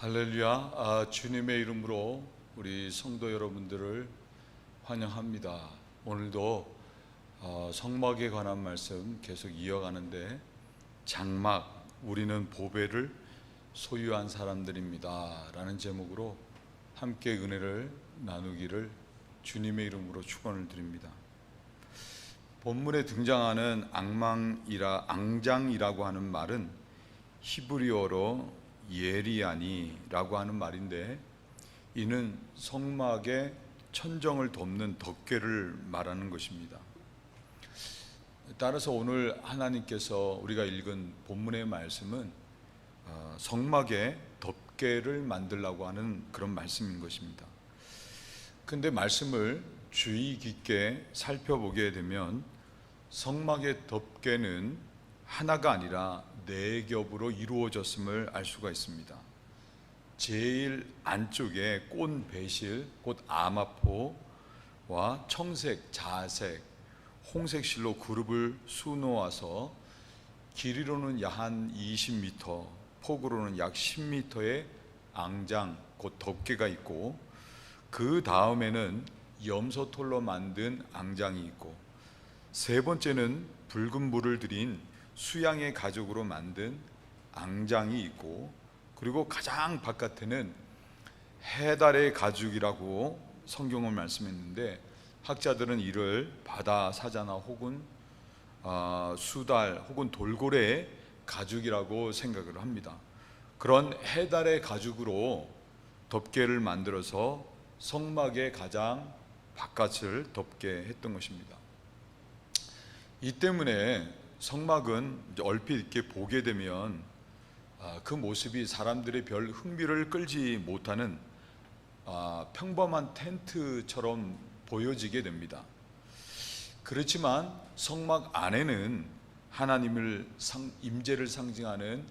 할렐루야. 주님의 이름으로 우리 성도 여러분들을 환영합니다. 오늘도 성막에 관한 말씀 계속 이어가는데, 장막, 우리는 보배를 소유한 사람들입니다 라는 제목으로 함께 은혜를 나누기를 주님의 이름으로 축원을 드립니다. 본문에 등장하는 앙장이라고 하는 말은 히브리어로 예리아니라고 하는 말인데, 이는 성막의 천정을 돕는 덮개를 말하는 것입니다. 따라서 오늘 하나님께서 우리가 읽은 본문의 말씀은 성막의 덮개를 만들라고 하는 그런 말씀인 것입니다. 근데 말씀을 주의 깊게 살펴보게 되면 성막의 덮개는 하나가 아니라 네 겹으로 이루어졌음을 알 수가 있습니다. 제일 안쪽에 꽃 배실, 꽃 아마포와 청색, 자색, 홍색 실로 그룹을 수놓아서 길이로는 약 한 20m, 폭으로는 약 10m의 앙장, 곧 덮개가 있고, 그 다음에는 염소털로 만든 앙장이 있고, 세 번째는 붉은 물을 들인 수양의 가죽으로 만든 앙장이 있고, 그리고 가장 바깥에는 해달의 가죽이라고 성경은 말씀했는데, 학자들은 이를 바다 사자나 혹은 수달 혹은 돌고래의 가죽이라고 생각을 합니다. 그런 해달의 가죽으로 덮개를 만들어서 성막의 가장 바깥을 덮게 했던 것입니다. 이 때문에 성막은 얼핏 이렇게 보게 되면 그 모습이 사람들의 별 흥미를 끌지 못하는 평범한 텐트처럼 보여지게 됩니다. 그렇지만 성막 안에는 하나님을 임재를 상징하는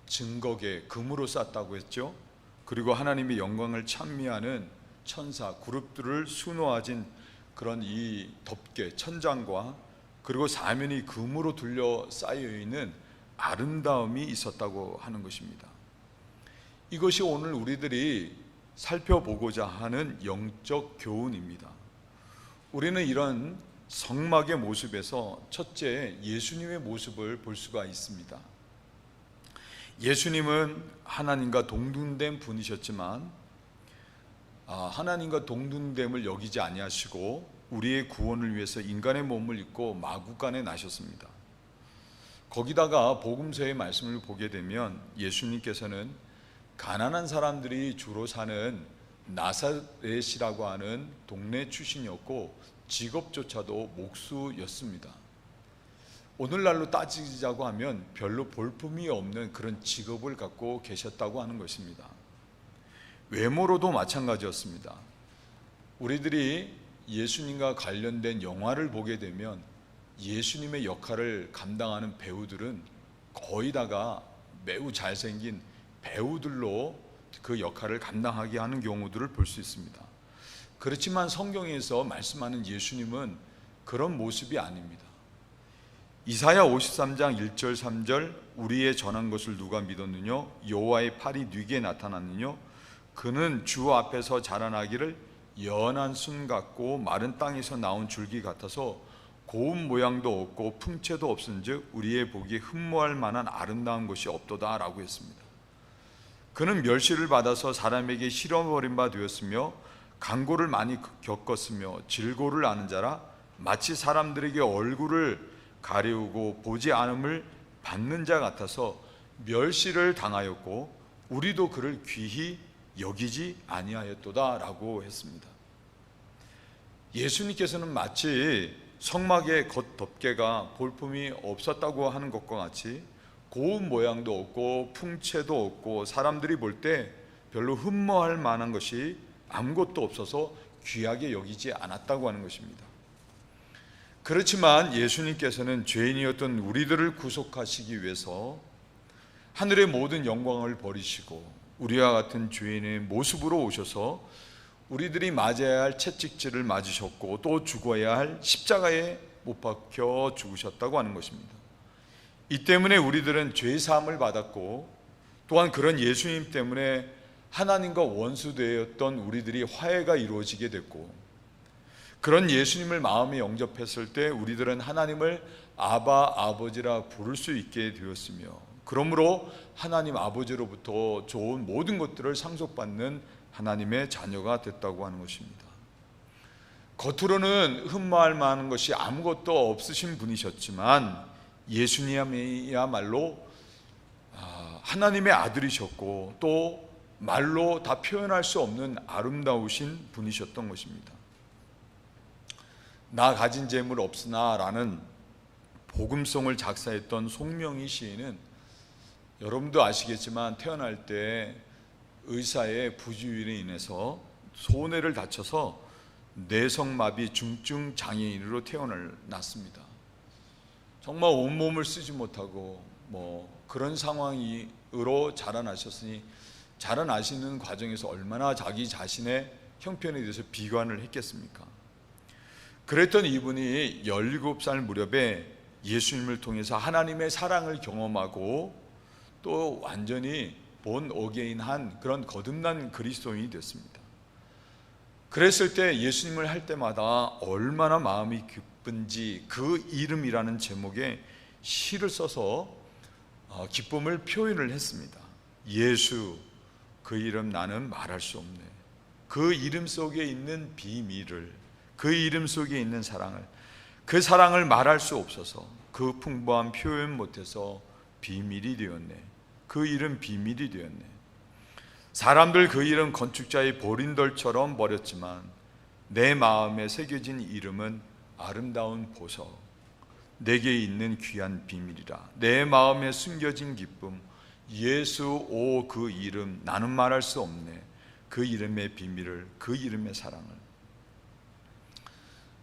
증거계, 금으로 쌌다고 했죠. 그리고 하나님의 영광을 찬미하는 천사 그룹들을 수놓아진 그런 이 덮개, 천장과, 그리고 사면이 금으로 둘러싸여 있는 아름다움이 있었다고 하는 것입니다. 이것이 오늘 우리들이 살펴보고자 하는 영적 교훈입니다. 우리는 이런 성막의 모습에서 첫째, 예수님의 모습을 볼 수가 있습니다. 예수님은 하나님과 동등된 분이셨지만 하나님과 동등됨을 여기지 아니하시고 우리의 구원을 위해서 인간의 몸을 입고 마구간에 나셨습니다. 거기다가 복음서의 말씀을 보게 되면 예수님께서는 가난한 사람들이 주로 사는 나사렛이라고 하는 동네 출신이었고, 직업조차도 목수였습니다. 오늘날로 따지자고 하면 별로 볼품이 없는 그런 직업을 갖고 계셨다고 하는 것입니다. 외모로도 마찬가지였습니다. 우리들이 예수님과 관련된 영화를 보게 되면 예수님의 역할을 감당하는 배우들은 거의 다가 매우 잘생긴 배우들로 그 역할을 감당하게 하는 경우들을 볼 수 있습니다. 그렇지만 성경에서 말씀하는 예수님은 그런 모습이 아닙니다. 이사야 53장 1절 3절, 우리의 전한 것을 누가 믿었느냐? 여호와의 팔이 네게 나타났느냐? 그는 주 앞에서 자라나기를 연한 순 같고 마른 땅에서 나온 줄기 같아서 고운 모양도 없고 풍채도 없은즉 우리의 보기에 흠모할 만한 아름다운 것이 없도다 라고 했습니다. 그는 멸시를 받아서 사람에게 실어버린 바 되었으며 강고를 많이 겪었으며 질고를 아는 자라, 마치 사람들에게 얼굴을 가리우고 보지 않음을 받는 자 같아서 멸시를 당하였고 우리도 그를 귀히 여기지 아니하였도다 라고 했습니다. 예수님께서는 마치 성막의 겉덮개가 볼품이 없었다고 하는 것과 같이 고운 모양도 없고 풍채도 없고 사람들이 볼 때 별로 흠모할 만한 것이 아무것도 없어서 귀하게 여기지 않았다고 하는 것입니다. 그렇지만 예수님께서는 죄인이었던 우리들을 구속하시기 위해서 하늘의 모든 영광을 버리시고 우리와 같은 죄인의 모습으로 오셔서 우리들이 맞아야 할 채찍질을 맞으셨고 또 죽어야 할 십자가에 못 박혀 죽으셨다고 하는 것입니다. 이 때문에 우리들은 죄 사함을 받았고, 또한 그런 예수님 때문에 하나님과 원수되었던 우리들이 화해가 이루어지게 됐고, 그런 예수님을 마음에 영접했을 때 우리들은 하나님을 아바 아버지라 부를 수 있게 되었으며, 그러므로 하나님 아버지로부터 좋은 모든 것들을 상속받는 하나님의 자녀가 됐다고 하는 것입니다. 겉으로는 흠모할 만한 것이 아무것도 없으신 분이셨지만 예수님이야말로 하나님의 아들이셨고 또 말로 다 표현할 수 없는 아름다우신 분이셨던 것입니다. 나 가진 재물 없으나 라는 복음송을 작사했던 송명희 시인은, 여러분도 아시겠지만 태어날 때 의사의 부주의로 인해서 손해를 다쳐서 뇌성마비 중증 장애인으로 태어났습니다. 정말 온몸을 쓰지 못하고 그런 상황으로 자라나셨으니, 자라나시는 과정에서 얼마나 자기 자신의 형편에 대해서 비관을 했겠습니까? 그랬던 이분이 17살 무렵에 예수님을 통해서 하나님의 사랑을 경험하고 또 완전히 본 어게인한 그런 거듭난 그리스도인이 됐습니다. 그랬을 때 예수님을 할 때마다 얼마나 마음이 기쁜지 그 이름이라는 제목에 시를 써서 기쁨을 표현을 했습니다. 예수, 그 이름 나는 말할 수 없네. 그 이름 속에 있는 비밀을, 그 이름 속에 있는 사랑을, 그 사랑을 말할 수 없어서 그 풍부한 표현 못해서 비밀이 되었네. 그 이름 비밀이 되었네. 사람들 그 이름 건축자의 버린돌처럼 버렸지만 내 마음에 새겨진 이름은 아름다운 보석, 내게 있는 귀한 비밀이라. 내 마음에 숨겨진 기쁨, 예수 오 그 이름 나는 말할 수 없네. 그 이름의 비밀을, 그 이름의 사랑을.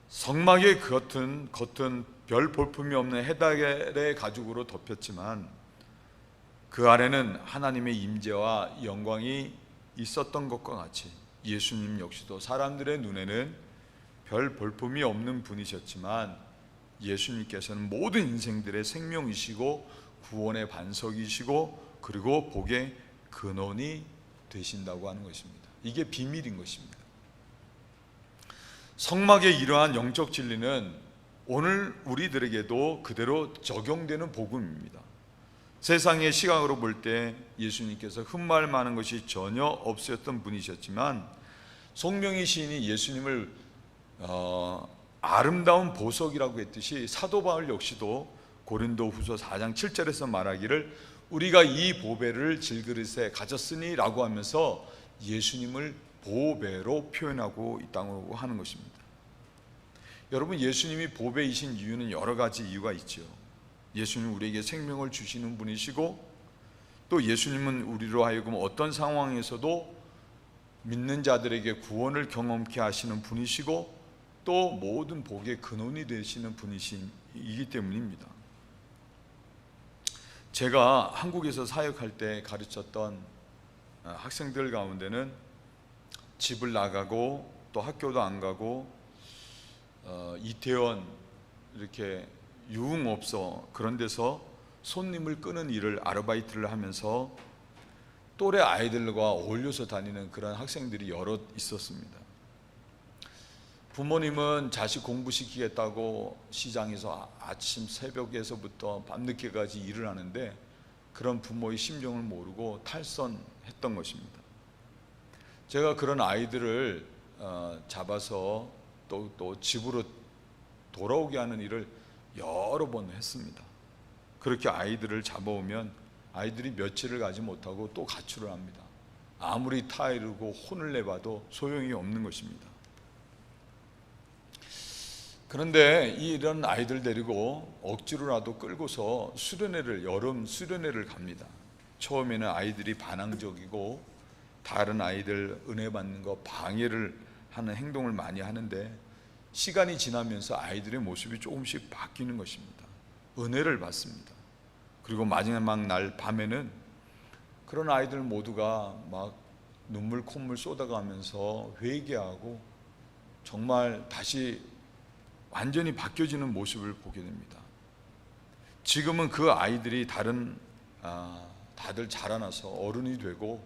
성막의 겉은 별 볼품이 없는 해달의 가죽으로 덮였지만 그 아래는 하나님의 임재와 영광이 있었던 것과 같이 예수님 역시도 사람들의 눈에는 별 볼품이 없는 분이셨지만 예수님께서는 모든 인생들의 생명이시고 구원의 반석이시고 그리고 복의 근원이 되신다고 하는 것입니다. 이게 비밀인 것입니다. 성막의 이러한 영적 진리는 오늘 우리들에게도 그대로 적용되는 복음입니다. 세상의 시각으로 볼 때 예수님께서 흠말 많은 것이 전혀 없으셨던 분이셨지만 송명희 시인이 예수님을 아름다운 보석이라고 했듯이 사도 바울 역시도 고린도후서 4장 7절에서 말하기를 우리가 이 보배를 질그릇에 가졌으니 라고 하면서 예수님을 보배로 표현하고 있다고 하는 것입니다. 여러분, 예수님이 보배이신 이유는 여러 가지 이유가 있죠. 예수님은 우리에게 생명을 주시는 분이시고 또 예수님은 우리로 하여금 어떤 상황에서도 믿는 자들에게 구원을 경험케 하시는 분이시고 또 모든 복의 근원이 되시는 분이시기 때문입니다. 제가 한국에서 사역할 때 가르쳤던 학생들 가운데는 집을 나가고 또 학교도 안 가고 이태원 이렇게 유흥업소 그런 데서 손님을 끄는 일을 아르바이트를 하면서 또래 아이들과 어울려서 다니는 그런 학생들이 여럿 있었습니다. 부모님은 자식 공부시키겠다고 시장에서 아침 새벽에서부터 밤늦게까지 일을 하는데 그런 부모의 심정을 모르고 탈선했던 것입니다. 제가 그런 아이들을 잡아서 또 집으로 돌아오게 하는 일을 여러 번 했습니다. 그렇게 아이들을 잡아오면 아이들이 며칠을 가지 못하고 또 가출을 합니다. 아무리 타이르고 혼을 내봐도 소용이 없는 것입니다. 그런데 이런 아이들 데리고 억지로라도 끌고서 여름 수련회를 갑니다. 처음에는 아이들이 반항적이고 다른 아이들 은혜 받는 거 방해를 하는 행동을 많이 하는데 시간이 지나면서 아이들의 모습이 조금씩 바뀌는 것입니다. 은혜를 받습니다. 그리고 마지막 날 밤에는 그런 아이들 모두가 막 눈물 콧물 쏟아가면서 회개하고 정말 다시 완전히 바뀌어지는 모습을 보게 됩니다. 지금은 그 아이들이 다들 자라나서 어른이 되고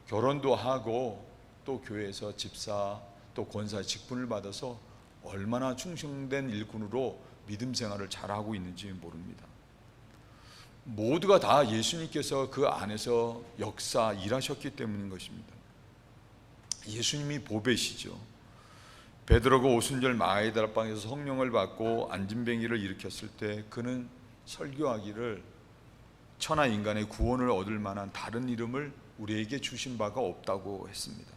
결혼도 하고 또 교회에서 집사 또 권사 직분을 받아서 얼마나 충성된 일꾼으로 믿음 생활을 잘하고 있는지 모릅니다. 모두가 다 예수님께서 그 안에서 역사 일하셨기 때문인 것입니다. 예수님이 보배시죠. 베드로가 오순절 마가다락방에서 성령을 받고 안진뱅이를 일으켰을 때 그는 설교하기를 천하 인간의 구원을 얻을 만한 다른 이름을 우리에게 주신 바가 없다고 했습니다.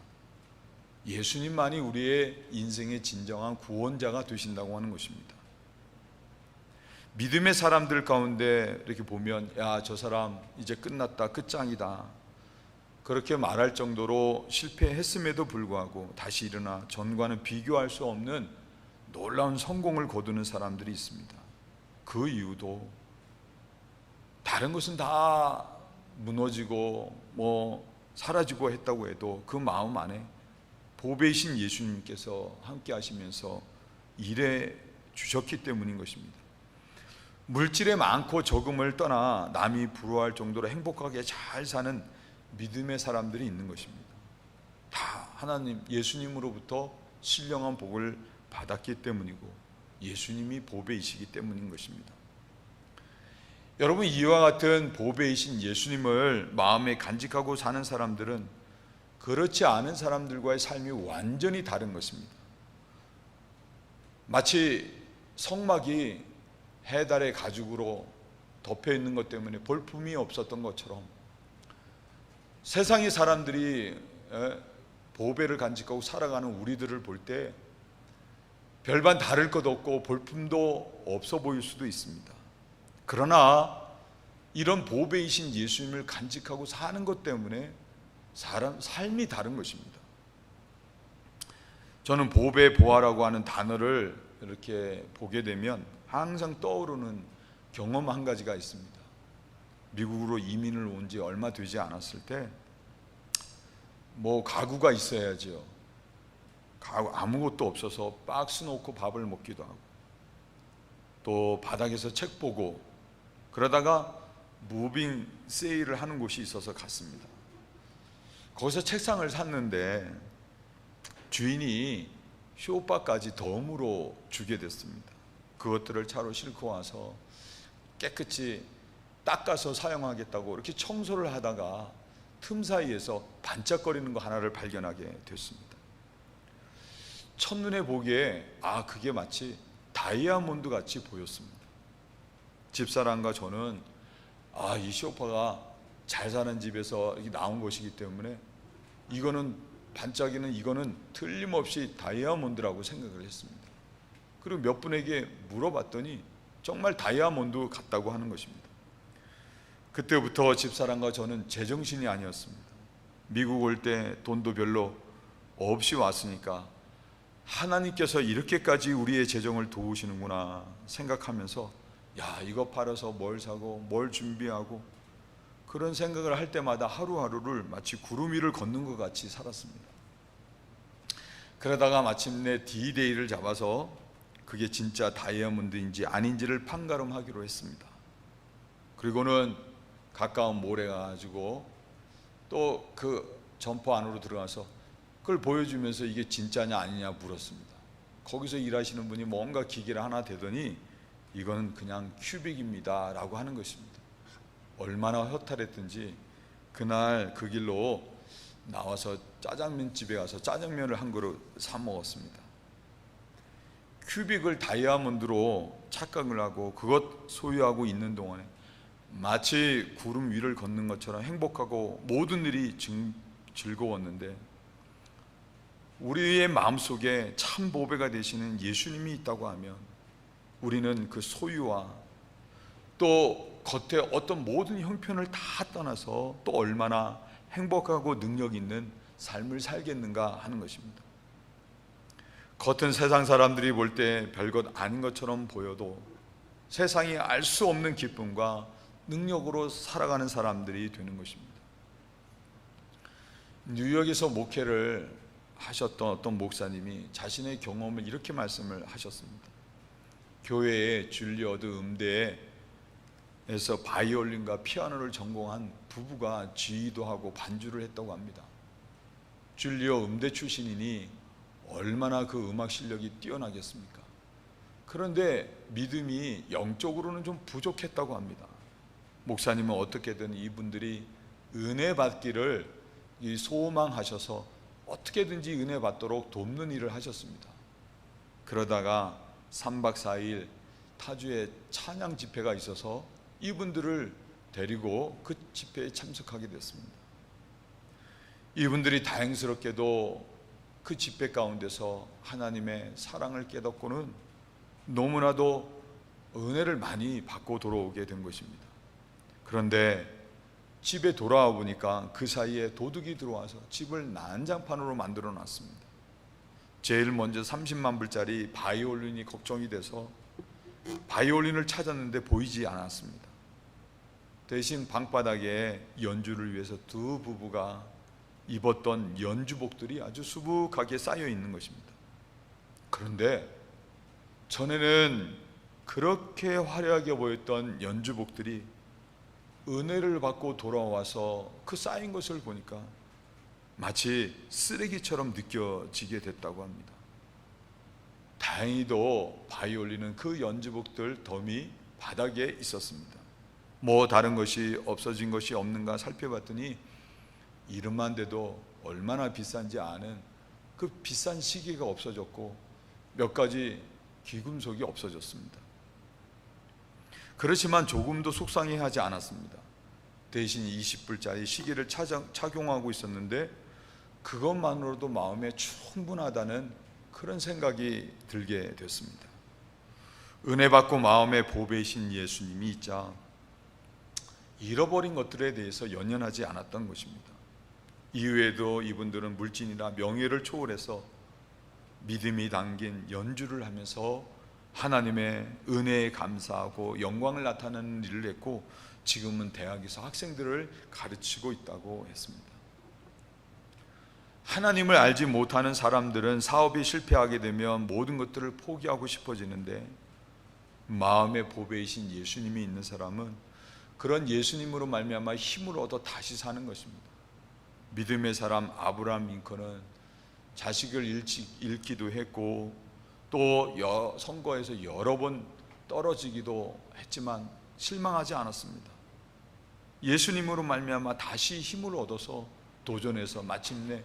예수님만이 우리의 인생의 진정한 구원자가 되신다고 하는 것입니다. 믿음의 사람들 가운데 이렇게 보면 야, 저 사람 이제 끝났다, 끝장이다, 그렇게 말할 정도로 실패했음에도 불구하고 다시 일어나 전과는 비교할 수 없는 놀라운 성공을 거두는 사람들이 있습니다. 그 이유도 다른 것은 다 무너지고 사라지고 했다고 해도 그 마음 안에 보배이신 예수님께서 함께 하시면서 일해 주셨기 때문인 것입니다. 물질의 많고 적음을 떠나 남이 부러워할 정도로 행복하게 잘 사는 믿음의 사람들이 있는 것입니다. 다 하나님 예수님으로부터 신령한 복을 받았기 때문이고 예수님이 보배이시기 때문인 것입니다. 여러분, 이와 같은 보배이신 예수님을 마음에 간직하고 사는 사람들은 그렇지 않은 사람들과의 삶이 완전히 다른 것입니다. 마치 성막이 해달의 가죽으로 덮여 있는 것 때문에 볼품이 없었던 것처럼 세상의 사람들이 보배를 간직하고 살아가는 우리들을 볼 때 별반 다를 것 없고 볼품도 없어 보일 수도 있습니다. 그러나 이런 보배이신 예수님을 간직하고 사는 것 때문에 삶이 다른 것입니다. 저는 보배 보화라고 하는 단어를 이렇게 보게 되면 항상 떠오르는 경험 한 가지가 있습니다. 미국으로 이민을 온 지 얼마 되지 않았을 때 가구가 있어야죠. 가구 아무것도 없어서 박스 놓고 밥을 먹기도 하고 또 바닥에서 책 보고 그러다가 무빙 세일을 하는 곳이 있어서 갔습니다. 거기서 책상을 샀는데 주인이 쇼파까지 덤으로 주게 됐습니다. 그것들을 차로 싣고 와서 깨끗이 닦아서 사용하겠다고 이렇게 청소를 하다가 틈 사이에서 반짝거리는 거 하나를 발견하게 됐습니다. 첫눈에 보기에 그게 마치 다이아몬드 같이 보였습니다. 집사람과 저는 이 쇼파가 잘 사는 집에서 이렇게 나온 것이기 때문에 이거는 반짝이는 이거는 틀림없이 다이아몬드라고 생각을 했습니다. 그리고 몇 분에게 물어봤더니 정말 다이아몬드 같다고 하는 것입니다. 그때부터 집사람과 저는 제정신이 아니었습니다. 미국 올 때 돈도 별로 없이 왔으니까 하나님께서 이렇게까지 우리의 재정을 도우시는구나 생각하면서 이거 팔아서 뭘 사고 뭘 준비하고 그런 생각을 할 때마다 하루하루를 마치 구름 위를 걷는 것 같이 살았습니다. 그러다가 마침내 D-Day를 잡아서 그게 진짜 다이아몬드인지 아닌지를 판가름하기로 했습니다. 그리고는 가까운 몰에 가가지고 또 그 점포 안으로 들어가서 그걸 보여주면서 이게 진짜냐 아니냐 물었습니다. 거기서 일하시는 분이 뭔가 기계를 하나 대더니 이건 그냥 큐빅입니다 라고 하는 것입니다. 얼마나 허탈했든지 그날 그 길로 나와서 짜장면 집에 가서 짜장면을 한 그릇 사 먹었습니다. 큐빅을 다이아몬드로 착각을 하고 그것 소유하고 있는 동안에 마치 구름 위를 걷는 것처럼 행복하고 모든 일이 즐거웠는데 우리의 마음속에 참 보배가 되시는 예수님이 있다고 하면 우리는 그 소유와 또 겉에 어떤 모든 형편을 다 떠나서 또 얼마나 행복하고 능력 있는 삶을 살겠는가 하는 것입니다. 겉은 세상 사람들이 볼 때 별것 아닌 것처럼 보여도 세상이 알 수 없는 기쁨과 능력으로 살아가는 사람들이 되는 것입니다. 뉴욕에서 목회를 하셨던 어떤 목사님이 자신의 경험을 이렇게 말씀을 하셨습니다. 교회의 줄리어드 음대에서 바이올린과 피아노를 전공한 부부가 지휘도 하고 반주를 했다고 합니다. 줄리오 음대 출신이니 얼마나 그 음악 실력이 뛰어나겠습니까? 그런데 믿음이 영적으로는 좀 부족했다고 합니다. 목사님은 어떻게든 이분들이 은혜 받기를 소망하셔서 어떻게든지 은혜 받도록 돕는 일을 하셨습니다. 그러다가 3박 4일 타주에 찬양 집회가 있어서 이분들을 데리고 그 집회에 참석하게 됐습니다. 이분들이 다행스럽게도 그 집회 가운데서 하나님의 사랑을 깨닫고는 너무나도 은혜를 많이 받고 돌아오게 된 것입니다. 그런데 집에 돌아와 보니까 그 사이에 도둑이 들어와서 집을 난장판으로 만들어 놨습니다. 제일 먼저 30만 불짜리 바이올린이 걱정이 돼서 바이올린을 찾았는데 보이지 않았습니다. 대신 방바닥에 연주를 위해서 두 부부가 입었던 연주복들이 아주 수북하게 쌓여 있는 것입니다. 그런데 전에는 그렇게 화려하게 보였던 연주복들이 은혜를 받고 돌아와서 그 쌓인 것을 보니까 마치 쓰레기처럼 느껴지게 됐다고 합니다. 다행히도 바이올린은 그 연주복들 덤이 바닥에 있었습니다. 뭐 다른 것이 없어진 것이 없는가 살펴봤더니 이름만 돼도 얼마나 비싼지 아는 그 비싼 시계가 없어졌고 몇 가지 귀금속이 없어졌습니다. 그렇지만 조금도 속상해하지 않았습니다. 대신 20불짜리 시계를 착용하고 있었는데 그것만으로도 마음에 충분하다는 그런 생각이 들게 됐습니다. 은혜 받고 마음에 보배이신 예수님이 있자 잃어버린 것들에 대해서 연연하지 않았던 것입니다. 이후에도 이분들은 물질이나 명예를 초월해서 믿음이 담긴 연주를 하면서 하나님의 은혜에 감사하고 영광을 나타내는 일을 했고 지금은 대학에서 학생들을 가르치고 있다고 했습니다. 하나님을 알지 못하는 사람들은 사업이 실패하게 되면 모든 것들을 포기하고 싶어지는데 마음의 보배이신 예수님이 있는 사람은 그런 예수님으로 말미암아 힘을 얻어 다시 사는 것입니다. 믿음의 사람 아브라함 링컨은 자식을 잃기도 했고 또 선거에서 여러 번 떨어지기도 했지만 실망하지 않았습니다. 예수님으로 말미암아 다시 힘을 얻어서 도전해서 마침내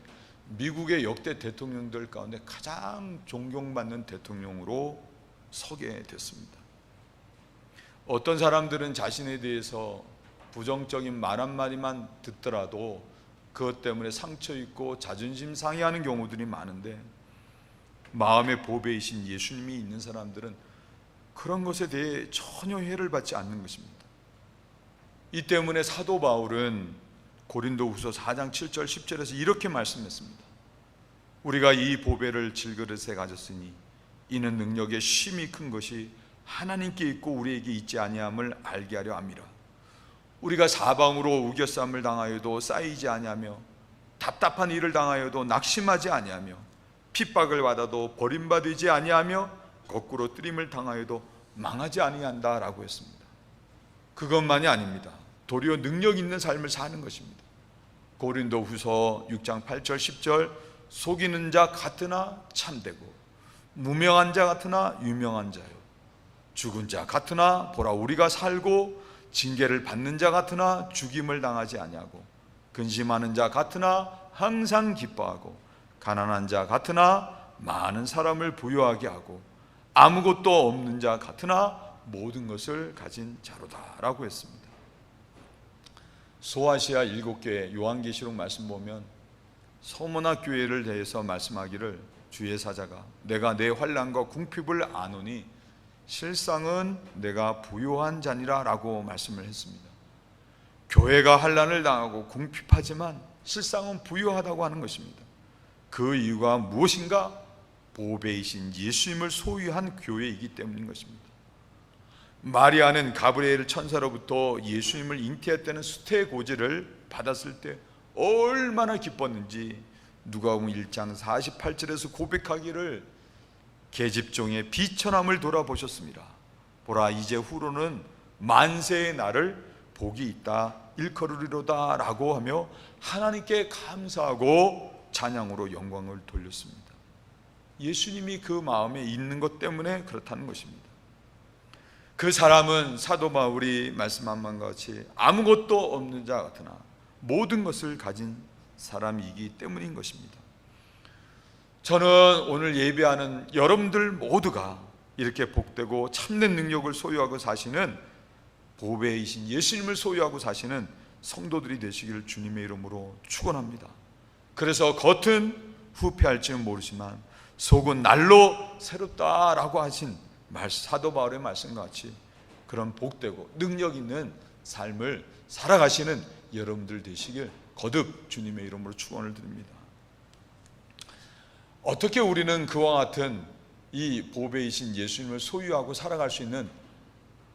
미국의 역대 대통령들 가운데 가장 존경받는 대통령으로 서게 됐습니다. 어떤 사람들은 자신에 대해서 부정적인 말 한마디만 듣더라도 그것 때문에 상처 입고 자존심 상해하는 경우들이 많은데 마음의 보배이신 예수님이 있는 사람들은 그런 것에 대해 전혀 해를 받지 않는 것입니다. 이 때문에 사도 바울은 고린도후서 4장 7절 10절에서 이렇게 말씀했습니다. 우리가 이 보배를 질그릇에 가졌으니 이는 능력의 쉼이 큰 것이 하나님께 있고 우리에게 있지 아니함을 알게 하려 함이라. 우리가 사방으로 우겨쌈을 당하여도 쌓이지 아니하며 답답한 일을 당하여도 낙심하지 아니하며 핍박을 받아도 버림받지 아니하며 거꾸로 뜨림을 당하여도 망하지 아니한다라고 했습니다. 그것만이 아닙니다. 도리어 능력 있는 삶을 사는 것입니다. 고린도후서 6장 8절 10절 속이는 자 같으나 참되고 무명한 자 같으나 유명한 자요 죽은 자 같으나 보라 우리가 살고 징계를 받는 자 같으나 죽임을 당하지 아니하고 근심하는 자 같으나 항상 기뻐하고 가난한 자 같으나 많은 사람을 부유하게 하고 아무것도 없는 자 같으나 모든 것을 가진 자로다라고 했습니다. 소아시아 7교회 요한계시록 말씀 보면 서머나 교회를 대해서 말씀하기를 주의 사자가 내가 내 환난과 궁핍을 아노니 실상은 내가 부요한 자니라 라고 말씀을 했습니다. 교회가 환난을 당하고 궁핍하지만 실상은 부요하다고 하는 것입니다. 그 이유가 무엇인가? 보배이신 예수님을 소유한 교회이기 때문인 것입니다. 마리아는 가브리엘 천사로부터 예수님을 잉태했다는 수태고지를 받았을 때 얼마나 기뻤는지 누가복음 1장 48절에서 고백하기를 계집종의 비천함을 돌아보셨습니다. 보라 이제 후로는 만세의 날을 복이 있다 일컬으리로다 라고 하며 하나님께 감사하고 찬양으로 영광을 돌렸습니다. 예수님이 그 마음에 있는 것 때문에 그렇다는 것입니다. 그 사람은 사도 바울이 말씀한 바와 같이 아무것도 없는 자 같으나 모든 것을 가진 사람이기 때문인 것입니다. 저는 오늘 예배하는 여러분들 모두가 이렇게 복되고 참된 능력을 소유하고 사시는 보배이신 예수님을 소유하고 사시는 성도들이 되시기를 주님의 이름으로 축원합니다. 그래서 겉은 후패할지는 모르지만 속은 날로 새롭다라고 하신 사도 바울의 말씀과 같이 그런 복되고 능력 있는 삶을 살아가시는 여러분들 되시길 거듭 주님의 이름으로 축원을 드립니다. 어떻게 우리는 그와 같은 이 보배이신 예수님을 소유하고 살아갈 수 있는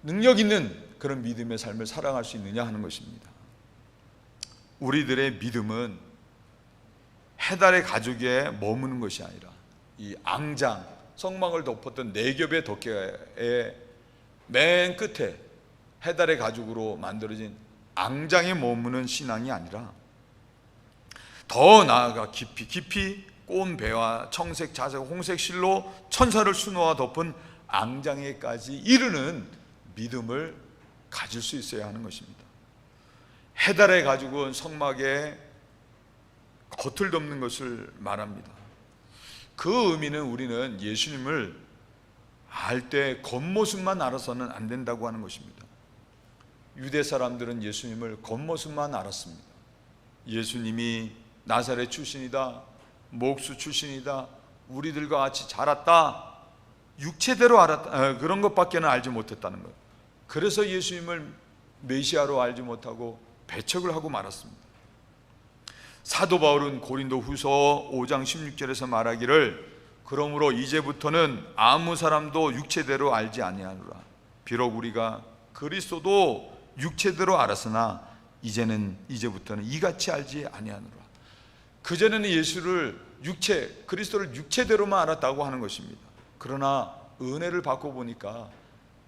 능력 있는 그런 믿음의 삶을 살아갈 수 있느냐 하는 것입니다. 우리들의 믿음은 해달의 가죽에 머무는 것이 아니라 이 앙장, 성막을 덮었던 네 겹의 덮개의 맨 끝에 해달의 가죽으로 만들어진 앙장에 머무는 신앙이 아니라 더 나아가 깊이 꼰 배와 청색, 자색, 홍색 실로 천사를 수놓아 덮은 앙장에까지 이르는 믿음을 가질 수 있어야 하는 것입니다. 해달의 가죽은 성막의 겉을 덮는 것을 말합니다. 그 의미는 우리는 예수님을 알 때 겉모습만 알아서는 안 된다고 하는 것입니다. 유대 사람들은 예수님을 겉모습만 알았습니다. 예수님이 나사렛 출신이다, 목수 출신이다, 우리들과 같이 자랐다, 육체대로 알았다, 그런 것밖에는 알지 못했다는 것. 그래서 예수님을 메시아로 알지 못하고 배척을 하고 말았습니다. 사도 바울은 고린도 후서 5장 16절에서 말하기를 그러므로 이제부터는 아무 사람도 육체대로 알지 아니하노라. 비록 우리가 그리스도도 육체대로 알았으나 이제부터는 이같이 알지 아니하노라. 그전에는 예수를 그리스도를 육체대로만 알았다고 하는 것입니다. 그러나 은혜를 받고 보니까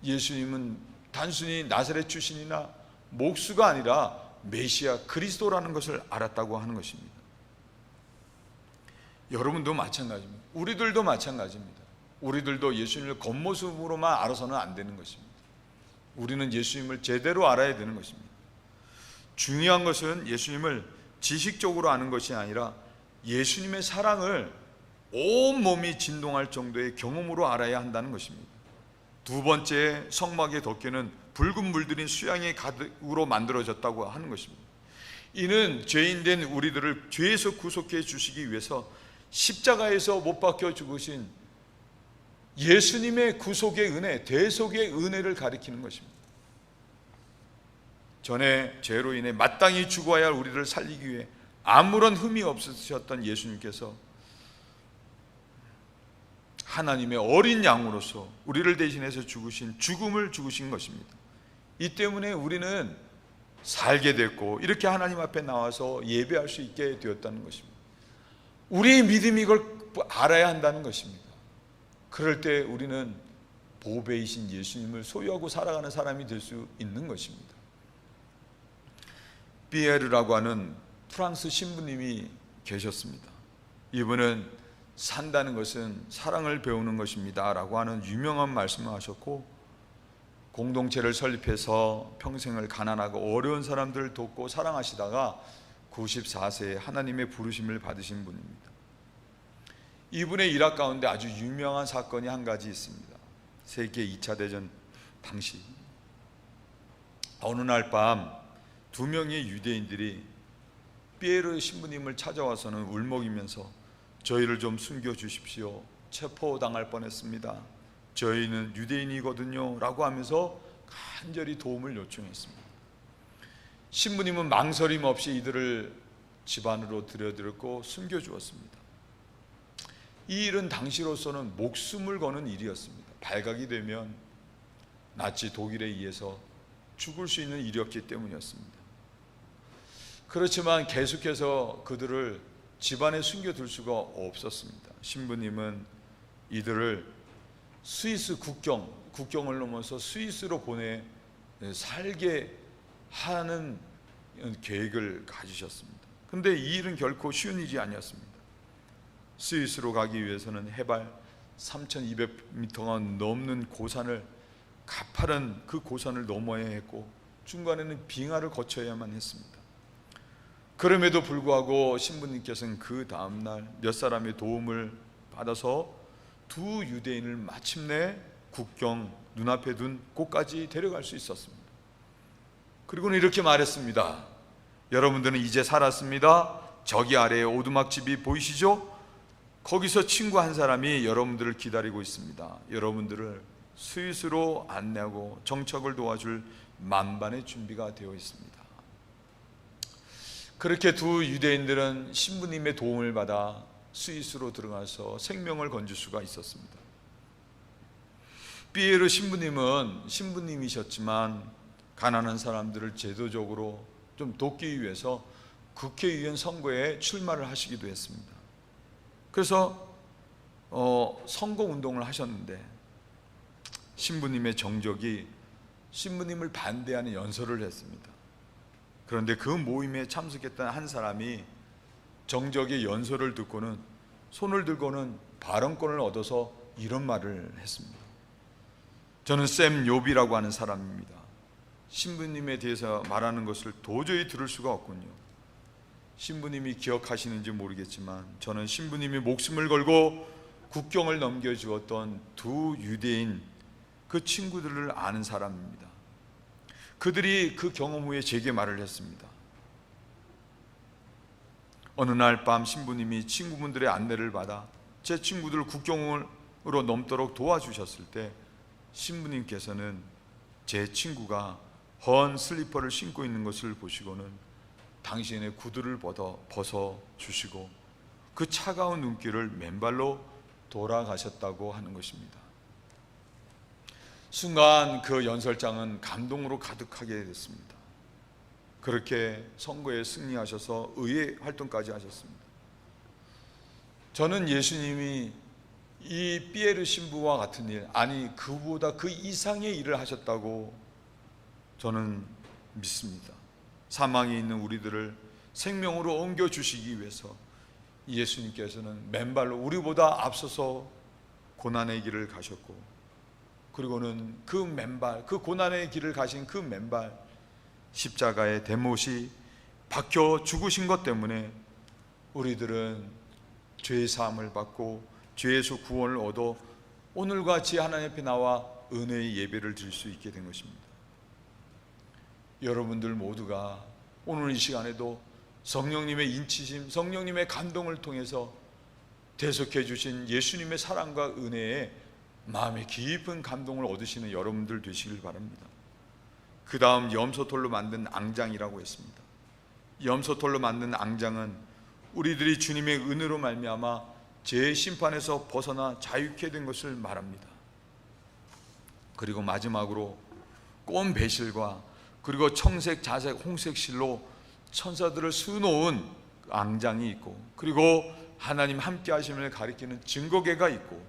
예수님은 단순히 나사렛 출신이나 목수가 아니라 메시아 그리스도라는 것을 알았다고 하는 것입니다. 여러분도 마찬가지입니다. 우리들도 마찬가지입니다. 우리들도 예수님을 겉모습으로만 알아서는 안 되는 것입니다. 우리는 예수님을 제대로 알아야 되는 것입니다. 중요한 것은 예수님을 지식적으로 아는 것이 아니라 예수님의 사랑을 온 몸이 진동할 정도의 경험으로 알아야 한다는 것입니다. 두 번째, 성막의 덮개는 붉은 물들인 수양의 가득으로 만들어졌다고 하는 것입니다. 이는 죄인된 우리들을 죄에서 구속해 주시기 위해서 십자가에서 못 박혀 죽으신 예수님의 구속의 은혜, 대속의 은혜를 가리키는 것입니다. 전에 죄로 인해 마땅히 죽어야 할 우리를 살리기 위해 아무런 흠이 없으셨던 예수님께서 하나님의 어린 양으로서 우리를 대신해서 죽음을 죽으신 것입니다. 이 때문에 우리는 살게 됐고 이렇게 하나님 앞에 나와서 예배할 수 있게 되었다는 것입니다. 우리의 믿음이 이걸 알아야 한다는 것입니다. 그럴 때 우리는 보배이신 예수님을 소유하고 살아가는 사람이 될 수 있는 것입니다. 피에르라고 하는 프랑스 신부님이 계셨습니다. 이분은 산다는 것은 사랑을 배우는 것입니다 라고 하는 유명한 말씀을 하셨고, 공동체를 설립해서 평생을 가난하고 어려운 사람들을 돕고 사랑하시다가 94세에 하나님의 부르심을 받으신 분입니다. 이분의 일학 가운데 아주 유명한 사건이 한 가지 있습니다. 세계 2차 대전 당시 어느 날 밤 2명의 유대인들이 피에르 신부님을 찾아와서는 울먹이면서 저희를 좀 숨겨주십시오, 체포당할 뻔했습니다, 저희는 유대인이거든요 라고 하면서 간절히 도움을 요청했습니다. 신부님은 망설임 없이 이들을 집 안으로 들여들었고 숨겨주었습니다. 이 일은 당시로서는 목숨을 거는 일이었습니다. 발각이 되면 나치 독일에 의해서 죽을 수 있는 일이었기 때문이었습니다. 그렇지만 계속해서 그들을 집안에 숨겨둘 수가 없었습니다. 신부님은 이들을 스위스 국경을 넘어서 스위스로 보내 살게 하는 계획을 가지셨습니다. 그런데 이 일은 결코 쉬운 일이 아니었습니다. 스위스로 가기 위해서는 해발 3,200m가 넘는 고산을, 가파른 그 고산을 넘어야 했고 중간에는 빙하를 거쳐야만 했습니다. 그럼에도 불구하고 신부님께서는 그 다음날 몇 사람의 도움을 받아서 두 유대인을 마침내 국경 눈앞에 둔 곳까지 데려갈 수 있었습니다. 그리고는 이렇게 말했습니다. 여러분들은 이제 살았습니다. 저기 아래에 오두막집이 보이시죠? 거기서 친구 한 사람이 여러분들을 기다리고 있습니다. 여러분들을 스위스로 안내하고 정착을 도와줄 만반의 준비가 되어 있습니다. 그렇게 두 유대인들은 신부님의 도움을 받아 스위스로 들어가서 생명을 건질 수가 있었습니다. 피에르 신부님은 신부님이셨지만 가난한 사람들을 제도적으로 좀 돕기 위해서 국회의원 선거에 출마를 하시기도 했습니다. 그래서 선거운동을 하셨는데 신부님의 정적이 신부님을 반대하는 연설을 했습니다. 그런데 그 모임에 참석했던 한 사람이 정적의 연설을 듣고는 손을 들고는 발언권을 얻어서 이런 말을 했습니다. 저는 샘 욥이라고 하는 사람입니다. 신부님에 대해서 말하는 것을 도저히 들을 수가 없군요. 신부님이 기억하시는지 모르겠지만 저는 신부님이 목숨을 걸고 국경을 넘겨주었던 두 유대인 그 친구들을 아는 사람입니다. 그들이 그 경험 후에 제게 말을 했습니다. 어느 날 밤 신부님이 친구분들의 안내를 받아 제 친구들 국경으로 넘도록 도와주셨을 때 신부님께서는 제 친구가 헌 슬리퍼를 신고 있는 것을 보시고는 당신의 구두를 벗어 주시고 그 차가운 눈길을 맨발로 돌아가셨다고 하는 것입니다. 순간 그 연설장은 감동으로 가득하게 됐습니다. 그렇게 선거에 승리하셔서 의회 활동까지 하셨습니다. 저는 예수님이 이 피에르 신부와 같은 일, 아니 그보다 그 이상의 일을 하셨다고 저는 믿습니다. 사망에 있는 우리들을 생명으로 옮겨주시기 위해서 예수님께서는 맨발로 우리보다 앞서서 고난의 길을 가셨고, 그리고는 그 맨발, 그 고난의 길을 가신 그 맨발, 십자가의 대못이 박혀 죽으신 것 때문에 우리들은 죄의 사함을 받고 죄에서 구원을 얻어 오늘과 같이 하나님 앞에 나와 은혜의 예배를 드릴 수 있게 된 것입니다. 여러분들 모두가 오늘 이 시간에도 성령님의 인치심, 성령님의 감동을 통해서 대속해 주신 예수님의 사랑과 은혜에 마음의 깊은 감동을 얻으시는 여러분들 되시길 바랍니다. 그 다음 염소털로 만든 앙장이라고 했습니다. 염소털로 만든 앙장은 우리들이 주님의 은혜로 말미암아 죄의 심판에서 벗어나 자유케 된 것을 말합니다. 그리고 마지막으로 꼰 배실과 그리고 청색, 자색, 홍색 실로 천사들을 수놓은 앙장이 있고, 그리고 하나님 함께 하심을 가리키는 증거궤가 있고,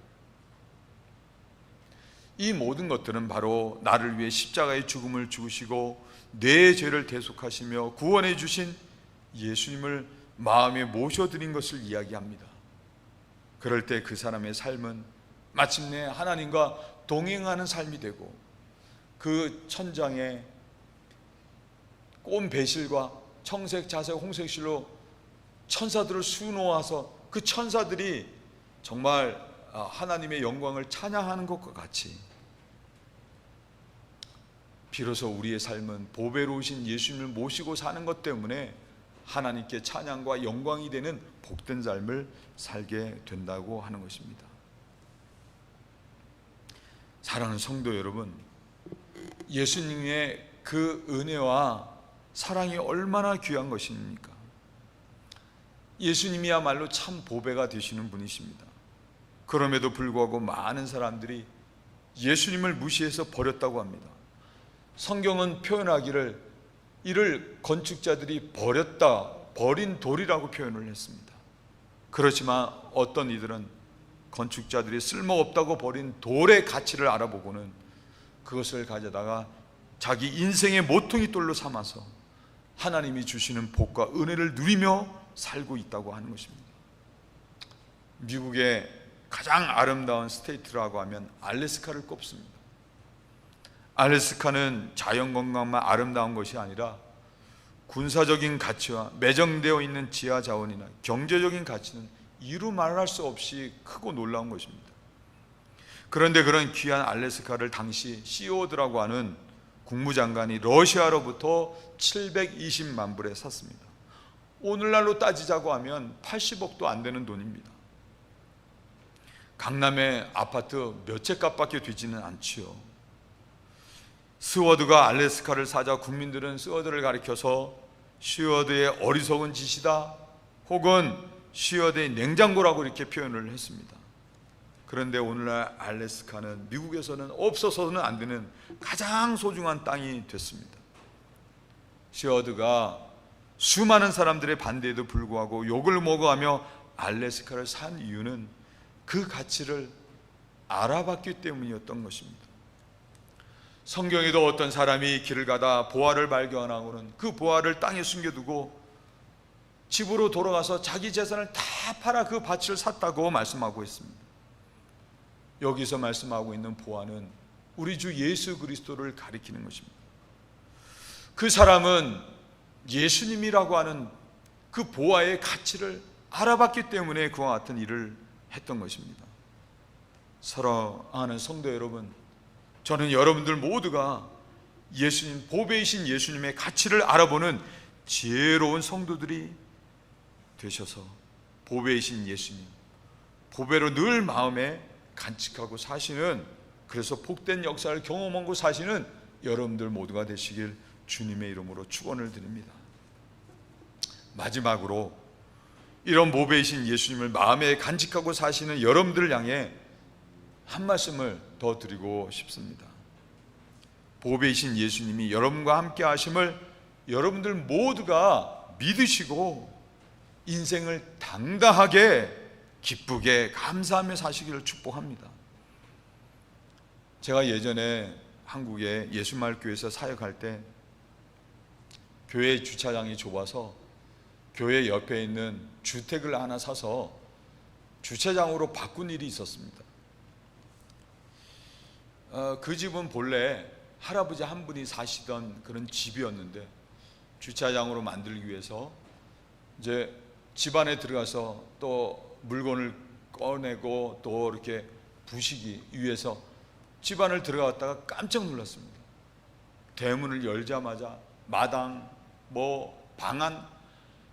이 모든 것들은 바로 나를 위해 십자가의 죽음을 죽으시고 내 죄를 대속하시며 구원해 주신 예수님을 마음에 모셔드린 것을 이야기합니다. 그럴 때 그 사람의 삶은 마침내 하나님과 동행하는 삶이 되고, 그 천장에 꼰 배실과 청색, 자색, 홍색 실로 천사들을 수놓아서 그 천사들이 정말 하나님의 영광을 찬양하는 것과 같이 비로소 우리의 삶은 보배로우신 예수님을 모시고 사는 것 때문에 하나님께 찬양과 영광이 되는 복된 삶을 살게 된다고 하는 것입니다. 사랑하는 성도 여러분, 예수님의 그 은혜와 사랑이 얼마나 귀한 것입니까? 예수님이야말로 참 보배가 되시는 분이십니다. 그럼에도 불구하고 많은 사람들이 예수님을 무시해서 버렸다고 합니다. 성경은 표현하기를 이를 건축자들이 버린 돌이라고 표현을 했습니다. 그렇지만 어떤 이들은 건축자들이 쓸모없다고 버린 돌의 가치를 알아보고는 그것을 가져다가 자기 인생의 모퉁이 돌로 삼아서 하나님이 주시는 복과 은혜를 누리며 살고 있다고 하는 것입니다. 미국의 가장 아름다운 스테이트라고 하면 알래스카를 꼽습니다. 알래스카는 자연건강만 아름다운 것이 아니라 군사적인 가치와 매정되어 있는 지하 자원이나 경제적인 가치는 이루 말할 수 없이 크고 놀라운 것입니다. 그런데 그런 귀한 알래스카를 당시 시오드라고 하는 국무장관이 러시아로부터 720만 불에 샀습니다. 오늘날로 따지자고 하면 80억도 안 되는 돈입니다. 강남의 아파트 몇 채 값밖에 되지는 않지요. 스워드가 알래스카를 사자 국민들은 스워드를 가리켜서 스워드의 어리석은 짓이다 혹은 스워드의 냉장고라고 이렇게 표현을 했습니다. 그런데 오늘날 알래스카는 미국에서는 없어서는 안 되는 가장 소중한 땅이 됐습니다. 스워드가 수많은 사람들의 반대에도 불구하고 욕을 먹어하며 알래스카를 산 이유는 그 가치를 알아봤기 때문이었던 것입니다. 성경에도 어떤 사람이 길을 가다 보화를 발견하고는 그 보화를 땅에 숨겨두고 집으로 돌아가서 자기 재산을 다 팔아 그 밭을 샀다고 말씀하고 있습니다. 여기서 말씀하고 있는 보화는 우리 주 예수 그리스도를 가리키는 것입니다. 그 사람은 예수님이라고 하는 그 보화의 가치를 알아봤기 때문에 그와 같은 일을 했던 것입니다. 사랑하는 성도 여러분, 저는 여러분들 모두가 예수님, 보배이신 예수님의 가치를 알아보는 지혜로운 성도들이 되셔서 보배이신 예수님, 보배로 늘 마음에 간직하고 사시는, 그래서 복된 역사를 경험하고 사시는 여러분들 모두가 되시길 주님의 이름으로 축원을 드립니다. 마지막으로 이런 보배이신 예수님을 마음에 간직하고 사시는 여러분들을 향해 한 말씀을 더 드리고 싶습니다. 보배이신 예수님이 여러분과 함께 하심을 여러분들 모두가 믿으시고 인생을 당당하게 기쁘게 감사하며 사시기를 축복합니다. 제가 예전에 한국의 예수마을교회에서 사역할 때 교회 주차장이 좁아서 교회 옆에 있는 주택을 하나 사서 주차장으로 바꾼 일이 있었습니다. 그 집은 본래 할아버지 한 분이 사시던 그런 집이었는데 주차장으로 만들기 위해서 이제 집 안에 들어가서 또 물건을 꺼내고 또 이렇게 부시기 위해서 집 안을 들어갔다가 깜짝 놀랐습니다. 대문을 열자마자 마당, 방안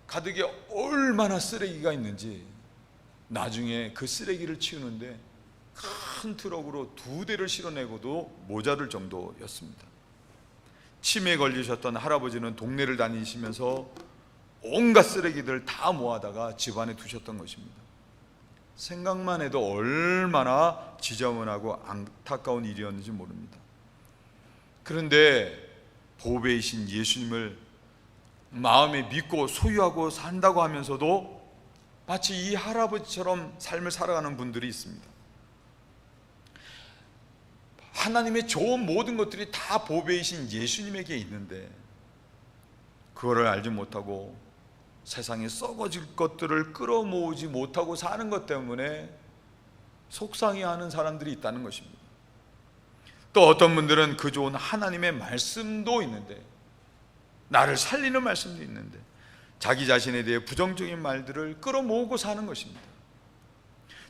가득에 얼마나 쓰레기가 있는지, 나중에 그 쓰레기를 치우는데 큰 트럭으로 2대를 실어내고도 모자랄 정도였습니다. 치매에 걸리셨던 할아버지는 동네를 다니시면서 온갖 쓰레기들 다 모아다가 집안에 두셨던 것입니다. 생각만 해도 얼마나 지저분하고 안타까운 일이었는지 모릅니다. 그런데 보배이신 예수님을 마음에 믿고 소유하고 산다고 하면서도 마치 이 할아버지처럼 삶을 살아가는 분들이 있습니다. 하나님의 좋은 모든 것들이 다 보배이신 예수님에게 있는데 그거를 알지 못하고 세상에 썩어질 것들을 끌어모으지 못하고 사는 것 때문에 속상해하는 사람들이 있다는 것입니다. 또 어떤 분들은 그 좋은 하나님의 말씀도 있는데, 나를 살리는 말씀도 있는데 자기 자신에 대해 부정적인 말들을 끌어모으고 사는 것입니다.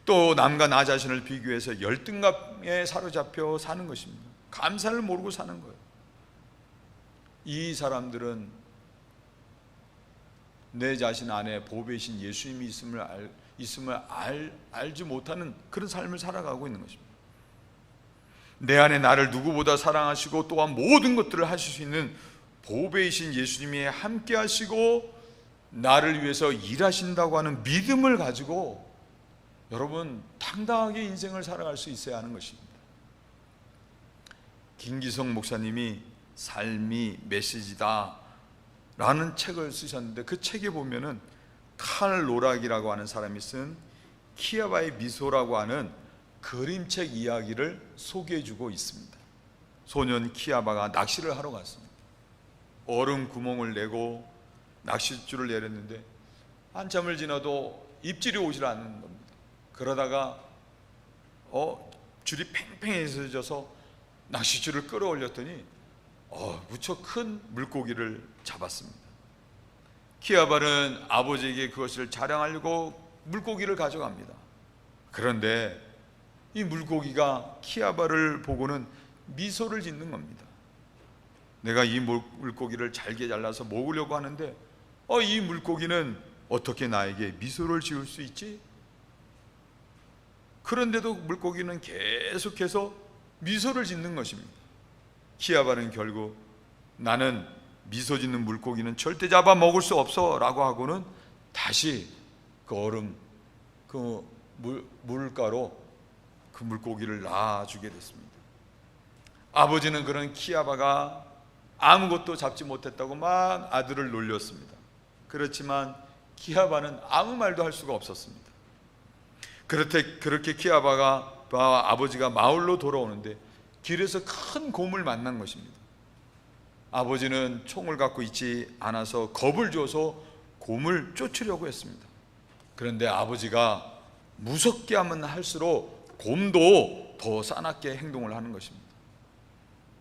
또 남과 나 자신을 비교해서 열등감에 사로잡혀 사는 것입니다. 감사를 모르고 사는 거예요. 이 사람들은 내 자신 안에 보배이신 예수님이 있음을 알지 못하는 그런 삶을 살아가고 있는 것입니다. 내 안에 나를 누구보다 사랑하시고 또한 모든 것들을 하실 수 있는 보배이신 예수님이 함께 하시고 나를 위해서 일하신다고 하는 믿음을 가지고 여러분 당당하게 인생을 살아갈 수 있어야 하는 것입니다. 김기성 목사님이 삶이 메시지다 라는 책을 쓰셨는데 그 책에 보면은 칼 로락이라고 하는 사람이 쓴 키아바의 미소라고 하는 그림책 이야기를 소개해주고 있습니다. 소년 키아바가 낚시를 하러 갔습니다. 얼음 구멍을 내고 낚싯줄을 내렸는데 한참을 지나도 입질이 오질 않는 겁니다. 그러다가 줄이 팽팽해져서 낚싯줄을 끌어올렸더니 무척 큰 물고기를 잡았습니다. 키아발은 아버지에게 그것을 자랑하려고 물고기를 가져갑니다. 그런데 이 물고기가 키아발을 보고는 미소를 짓는 겁니다. 내가 이 물고기를 잘게 잘라서 먹으려고 하는데 이 물고기는 어떻게 나에게 미소를 지을 수 있지? 그런데도 물고기는 계속해서 미소를 짓는 것입니다. 키아발은 결국 나는 미소 짓는 물고기는 절대 잡아 먹을 수 없어 라고 하고는 다시 그 얼음, 그 물가로 그 물고기를 놔주게 됐습니다. 아버지는 그런 키아바가 아무것도 잡지 못했다고 막 아들을 놀렸습니다. 그렇지만 키아바는 아무 말도 할 수가 없었습니다. 그렇게 키아바가 아버지가 마을로 돌아오는데 길에서 큰 곰을 만난 것입니다. 아버지는 총을 갖고 있지 않아서 겁을 줘서 곰을 쫓으려고 했습니다. 그런데 아버지가 무섭게 하면 할수록 곰도 더 싸납게 행동을 하는 것입니다.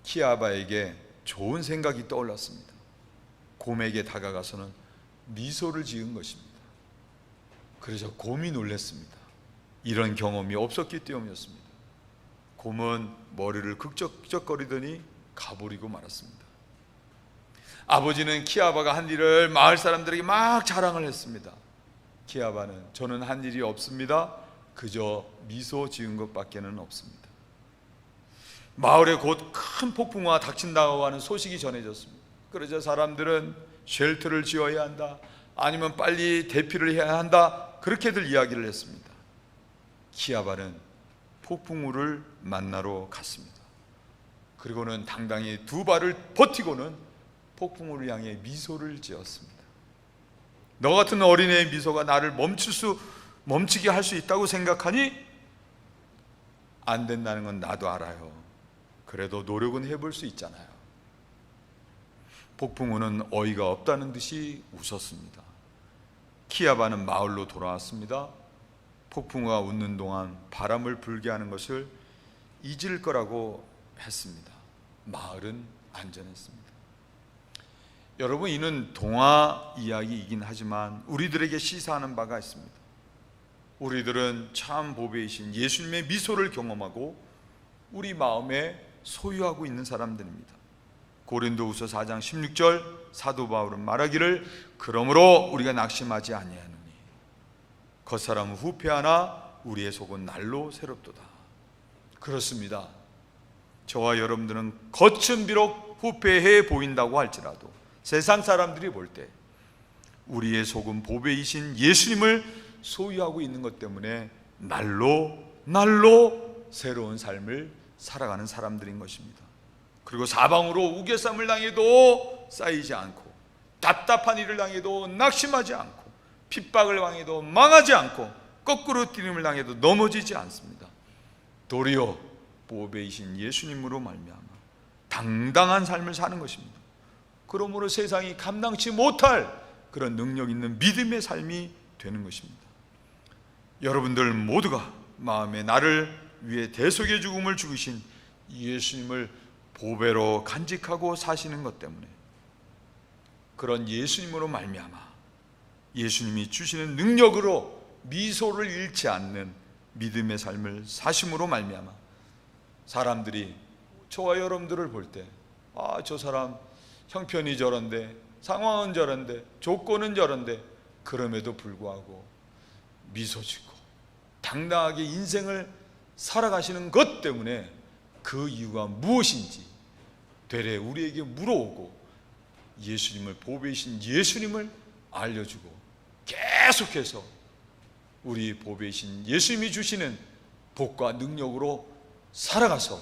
키아바에게 좋은 생각이 떠올랐습니다. 곰에게 다가가서는 미소를 지은 것입니다. 그래서 곰이 놀랐습니다. 이런 경험이 없었기 때문이었습니다. 곰은 머리를 극적극적거리더니 가버리고 말았습니다. 아버지는 키아바가 한 일을 마을 사람들에게 막 자랑을 했습니다. 키아바는 저는 한 일이 없습니다. 그저 미소 지은 것밖에는 없습니다. 마을에 곧 큰 폭풍우가 닥친다고 하는 소식이 전해졌습니다. 그러자 사람들은 쉘터를 지어야 한다, 아니면 빨리 대피를 해야 한다, 그렇게들 이야기를 했습니다. 키아바는 폭풍우를 만나러 갔습니다. 그리고는 당당히 두 발을 버티고는 폭풍우를 향해 미소를 지었습니다. 너 같은 어린애의 미소가 나를 멈추게 할 수 있다고 생각하니? 안 된다는 건 나도 알아요. 그래도 노력은 해볼 수 있잖아요. 폭풍우는 어이가 없다는 듯이 웃었습니다. 키아바는 마을로 돌아왔습니다. 폭풍우가 웃는 동안 바람을 불게 하는 것을 잊을 거라고 했습니다. 마을은 안전했습니다. 여러분, 이는 동화 이야기이긴 하지만 우리들에게 시사하는 바가 있습니다. 우리들은 참 보배이신 예수님의 미소를 경험하고 우리 마음에 소유하고 있는 사람들입니다. 고린도후서 4장 16절 사도 바울은 말하기를 그러므로 우리가 낙심하지 아니하노니 겉사람은 후패하나 우리의 속은 날로 새롭도다. 그렇습니다. 저와 여러분들은 겉은 비록 후패해 보인다고 할지라도 세상 사람들이 볼 때 우리의 속은 보배이신 예수님을 소유하고 있는 것 때문에 날로 새로운 삶을 살아가는 사람들인 것입니다. 그리고 사방으로 우겨쌈을 당해도 쌓이지 않고, 답답한 일을 당해도 낙심하지 않고, 핍박을 당해도 망하지 않고, 거꾸로 뛰림을 당해도 넘어지지 않습니다. 도리어 보배이신 예수님으로 말미암아 당당한 삶을 사는 것입니다. 그러므로 세상이 감당치 못할 그런 능력 있는 믿음의 삶이 되는 것입니다. 여러분들 모두가 마음에 나를 위해 대속의 죽음을 죽으신 예수님을 보배로 간직하고 사시는 것 때문에, 그런 예수님으로 말미암아 예수님이 주시는 능력으로 미소를 잃지 않는 믿음의 삶을 사심으로 말미암아 사람들이 저와 여러분들을 볼 때 저 사람 형편이 저런데, 상황은 저런데, 조건은 저런데, 그럼에도 불구하고 미소 짓고 당당하게 인생을 살아가시는 것 때문에 그 이유가 무엇인지 되레 우리에게 물어오고 예수님을, 보배이신 예수님을 알려주고 계속해서 우리 보배이신 예수님이 주시는 복과 능력으로 살아가서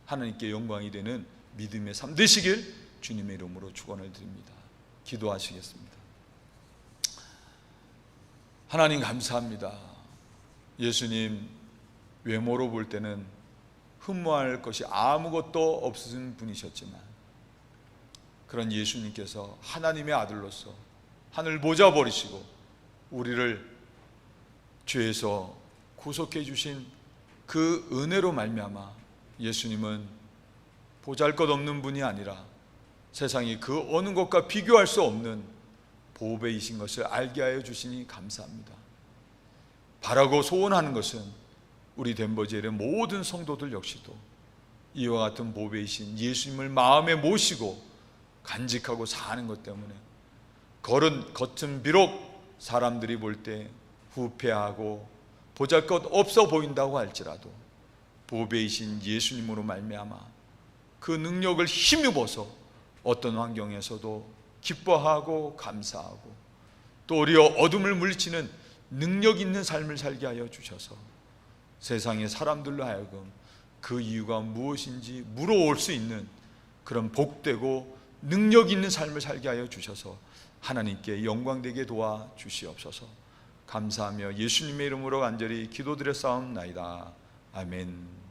하나님께 영광이 되는 믿음의 삶 되시길 주님의 이름으로 축원을 드립니다. 기도하시겠습니다. 하나님 감사합니다. 예수님 외모로 볼 때는 흠모할 것이 아무것도 없으신 분이셨지만 그런 예수님께서 하나님의 아들로서 하늘 모자 버리시고 우리를 죄에서 구속해 주신 그 은혜로 말미암아 예수님은 보잘것없는 분이 아니라 세상이 그 어느 것과 비교할 수 없는 보배이신 것을 알게 하여 주시니 감사합니다. 바라고 소원하는 것은 우리 덴버지엘의 모든 성도들 역시도 이와 같은 보배이신 예수님을 마음에 모시고 간직하고 사는 것 때문에 겉은 비록 사람들이 볼 때 후패하고 보잘것 없어 보인다고 할지라도 보배이신 예수님으로 말미암아 그 능력을 힘입어서 어떤 환경에서도 기뻐하고 감사하고 또 우리 어둠을 물리치는 능력 있는 삶을 살게 하여 주셔서 세상의 사람들로 하여금 그 이유가 무엇인지 물어올 수 있는 그런 복되고 능력 있는 삶을 살게 하여 주셔서 하나님께 영광되게 도와 주시옵소서. 감사하며 예수님의 이름으로 간절히 기도드렸사옵나이다. 아멘.